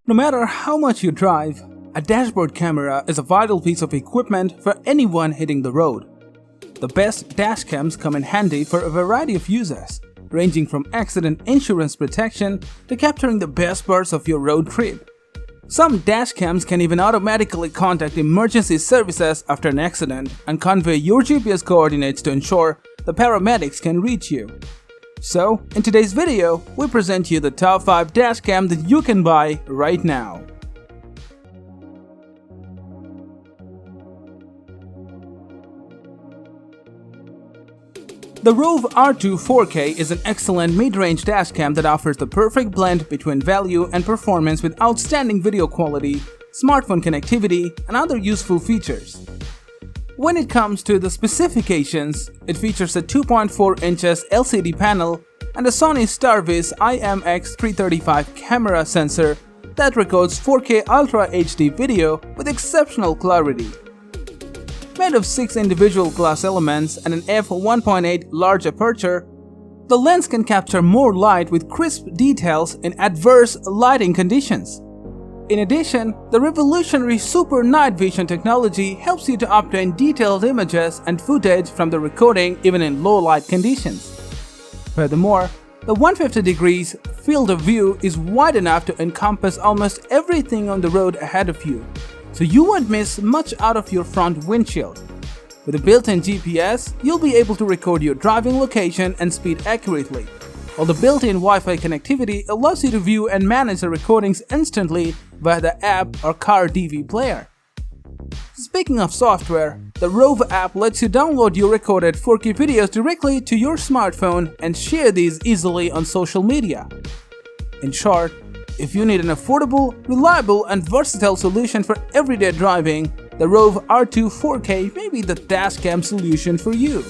No matter how much you drive, a dashboard camera is a vital piece of equipment for anyone hitting the road. The best dash cams come in handy for a variety of uses, ranging from accident insurance protection to capturing the best parts of your road trip. Some dash cams can even automatically contact emergency services after an accident and convey your GPS coordinates to ensure the paramedics can reach you. So, in today's video, we present you the top 5 dash cam that you can buy right now. The Rove R2-4K is an excellent mid-range dash cam that offers the perfect blend between value and performance with outstanding video quality, smartphone connectivity, and other useful features. When it comes to the specifications, it features a 2.4 inches LCD panel and a Sony Starvis IMX335 camera sensor that records 4K Ultra HD video with exceptional clarity. Made of 6 individual glass elements and an f1.8 large aperture, the lens can capture more light with crisp details in adverse lighting conditions. In addition, the revolutionary Super Night Vision technology helps you to obtain detailed images and footage from the recording even in low light conditions. Furthermore, the 150 degrees field of view is wide enough to encompass almost everything on the road ahead of you, so you won't miss much out of your front windshield. With a built-in GPS, you'll be able to record your driving location and speed accurately, while the built-in Wi-Fi connectivity allows you to view and manage the recordings instantly via the app or car DV player. Speaking of software, the Rove app lets you download your recorded 4K videos directly to your smartphone and share these easily on social media. In short, if you need an affordable, reliable, and versatile solution for everyday driving, the Rove R2-4K may be the dash cam solution for you.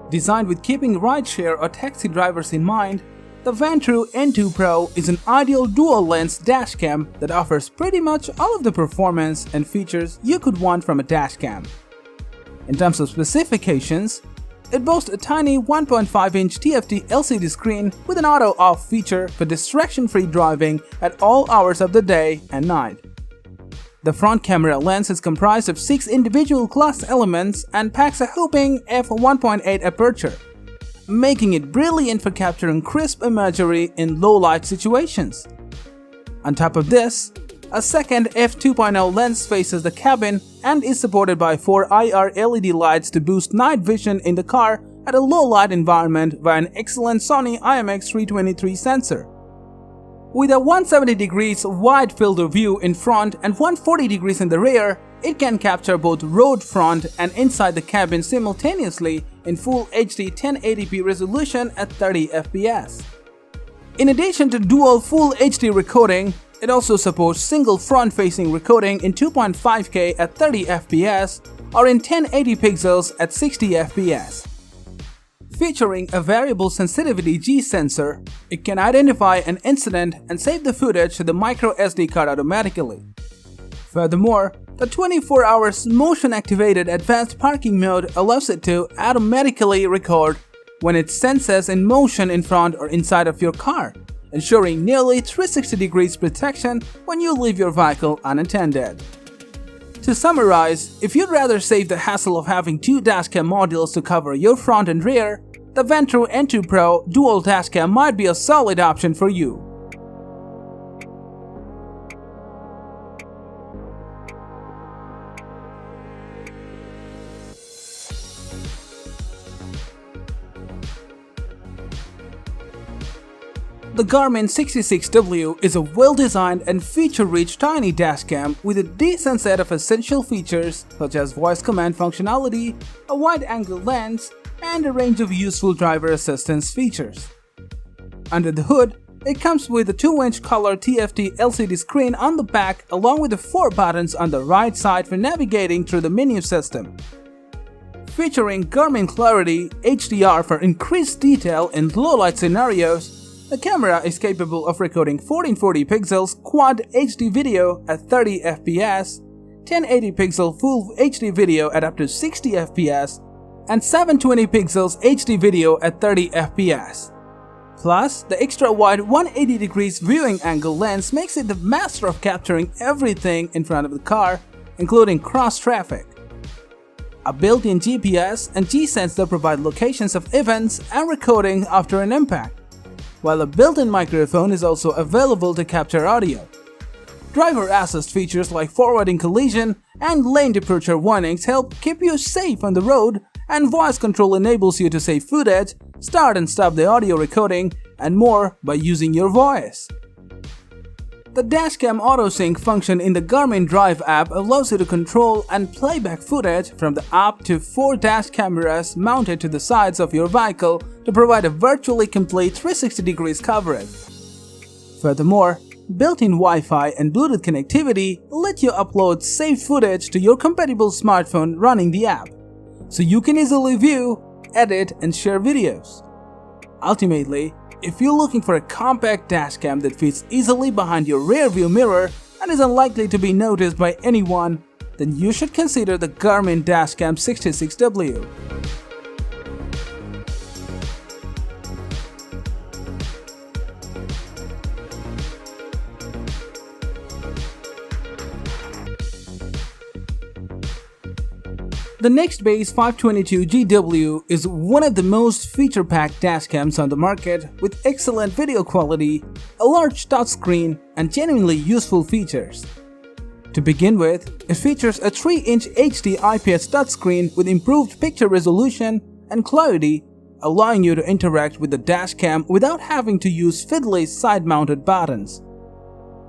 Designed with keeping rideshare or taxi drivers in mind, the Vantrue N2 Pro is an ideal dual-lens dash cam that offers pretty much all of the performance and features you could want from a dash cam. In terms of specifications, it boasts a tiny 1.5-inch TFT LCD screen with an auto-off feature for distraction-free driving at all hours of the day and night. The front camera lens is comprised of 6 individual glass elements and packs a whopping f1.8 aperture, making it brilliant for capturing crisp imagery in low-light situations. On top of this, a second f2.0 lens faces the cabin and is supported by 4 IR LED lights to boost night vision in the car at a low-light environment via an excellent Sony IMX323 sensor. With a 170 degrees wide field of view in front and 140 degrees in the rear, it can capture both road front and inside the cabin simultaneously in Full HD 1080p resolution at 30 fps. In addition to dual Full HD recording, it also supports single front-facing recording in 2.5K at 30 fps or in 1080 pixels at 60 fps. Featuring a variable sensitivity G sensor, it can identify an incident and save the footage to the micro SD card automatically. Furthermore, the 24 hours motion-activated advanced parking mode allows it to automatically record when it senses in motion in front or inside of your car, ensuring nearly 360 degrees protection when you leave your vehicle unattended. To summarize, if you'd rather save the hassle of having 2 dashcam modules to cover your front and rear, the Vantrue N2 Pro dual dashcam might be a solid option for you. The Garmin 66W is a well-designed and feature-rich tiny dashcam with a decent set of essential features such as voice command functionality, a wide-angle lens, and a range of useful driver assistance features. Under the hood, it comes with a 2-inch color TFT LCD screen on the back along with the 4 buttons on the right side for navigating through the menu system. Featuring Garmin Clarity HDR for increased detail in low-light scenarios, the camera is capable of recording 1440 pixels Quad HD video at 30 fps, 1080 pixel Full HD video at up to 60 fps, and 720 pixels HD video at 30 fps. Plus, the extra-wide 180 degrees viewing angle lens makes it the master of capturing everything in front of the car, including cross-traffic. A built-in GPS and G-sensor provide locations of events and recording after an impact, while a built-in microphone is also available to capture audio. Driver assist features like forwarding collision and lane departure warnings help keep you safe on the road, and voice control enables you to save footage, start and stop the audio recording, and more by using your voice. The Dashcam AutoSync function in the Garmin Drive app allows you to control and play back footage from the app to 4 dash cameras mounted to the sides of your vehicle to provide a virtually complete 360 degrees coverage. Furthermore, built-in Wi-Fi and Bluetooth connectivity let you upload saved footage to your compatible smartphone running the app, so you can easily view, edit, and share videos. Ultimately, if you're looking for a compact dashcam that fits easily behind your rear-view mirror and is unlikely to be noticed by anyone, then you should consider the Garmin Dashcam 66W. The Nextbase 522GW is one of the most feature-packed dashcams on the market, with excellent video quality, a large touchscreen, and genuinely useful features. To begin with, it features a 3-inch HD IPS touchscreen with improved picture resolution and clarity, allowing you to interact with the dashcam without having to use fiddly side-mounted buttons.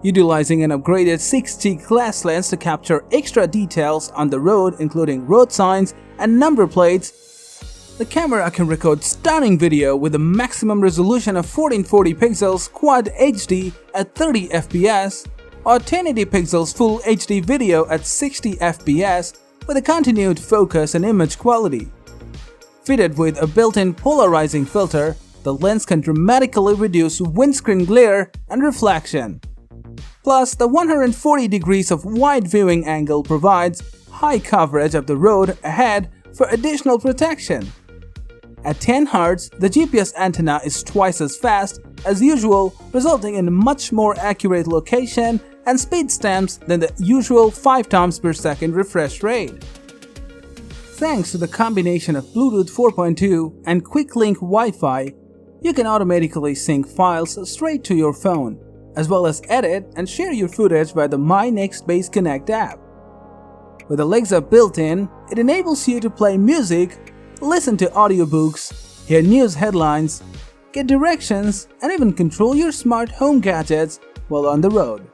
Utilizing an upgraded 6G glass lens to capture extra details on the road, including road signs and number plates, the camera can record stunning video with a maximum resolution of 1440 pixels Quad HD at 30 fps or 1080 pixels Full HD video at 60 fps with a continued focus and image quality. Fitted with a built-in polarizing filter, the lens can dramatically reduce windscreen glare and reflection. Plus, the 140 degrees of wide viewing angle provides high coverage of the road ahead for additional protection. At 10 Hz, the GPS antenna is twice as fast as usual, resulting in a much more accurate location and speed stamps than the usual 5 times per second refresh rate. Thanks to the combination of Bluetooth 4.2 and Quick Link Wi-Fi, you can automatically sync files straight to your phone, as well as edit and share your footage via the My Nextbase Connect app. With Alexa built in, it enables you to play music, listen to audiobooks, hear news headlines, get directions, and even control your smart home gadgets while on the road.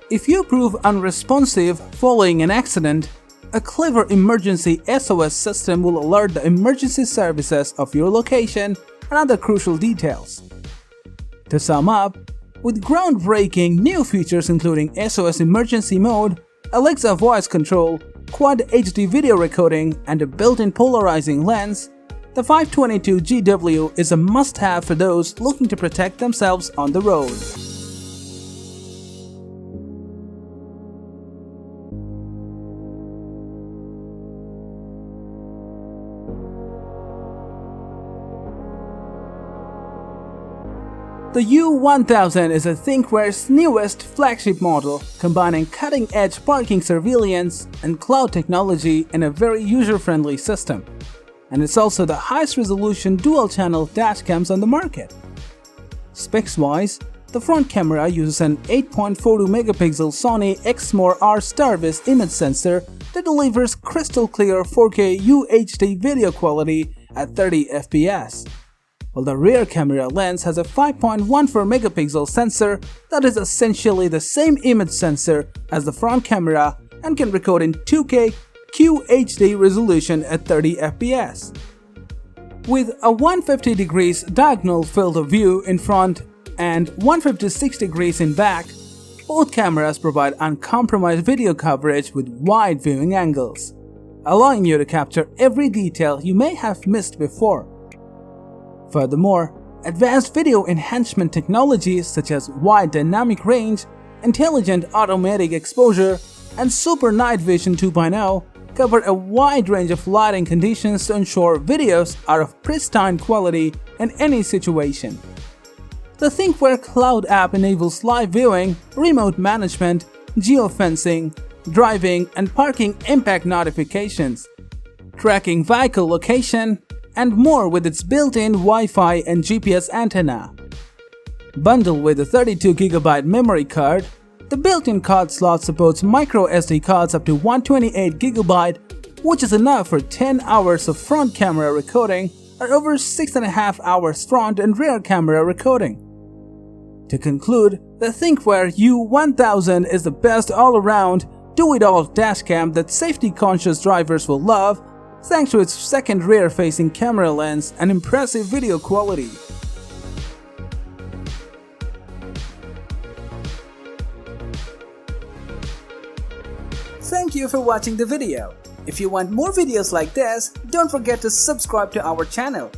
If you prove unresponsive following an accident, a clever emergency SOS system will alert the emergency services of your location and other crucial details. To sum up, with groundbreaking new features including SOS emergency mode, Alexa voice control, Quad HD video recording, and a built-in polarizing lens, the 522GW is a must-have for those looking to protect themselves on the road. The U1000 is a Thinkware's newest flagship model, combining cutting-edge parking surveillance and cloud technology in a very user-friendly system. And it's also the highest-resolution dual-channel dashcams on the market. Specs-wise, the front camera uses an 8.42-megapixel Sony Exmor-R Starvis image sensor that delivers crystal-clear 4K UHD video quality at 30 fps. While the rear camera lens has a 5.14-megapixel sensor that is essentially the same image sensor as the front camera and can record in 2K QHD resolution at 30 fps. With a 150 degrees diagonal field of view in front and 156 degrees in back, both cameras provide uncompromised video coverage with wide viewing angles, allowing you to capture every detail you may have missed before. Furthermore, advanced video enhancement technologies such as wide dynamic range, intelligent automatic exposure, and Super Night Vision 2.0 cover a wide range of lighting conditions to ensure videos are of pristine quality in any situation. The Thinkware Cloud app enables live viewing, remote management, geofencing, driving and parking impact notifications, tracking vehicle location, and more with its built-in Wi-Fi and GPS antenna. Bundled with a 32GB memory card, the built-in card slot supports micro SD cards up to 128GB, which is enough for 10 hours of front camera recording or over 6.5 hours front and rear camera recording. To conclude, the Thinkware U1000 is the best all-around, do-it-all dashcam that safety-conscious drivers will love thanks to its second rear-facing camera lens and impressive video quality. Thank you for watching the video. If you want more videos like this, don't forget to subscribe to our channel.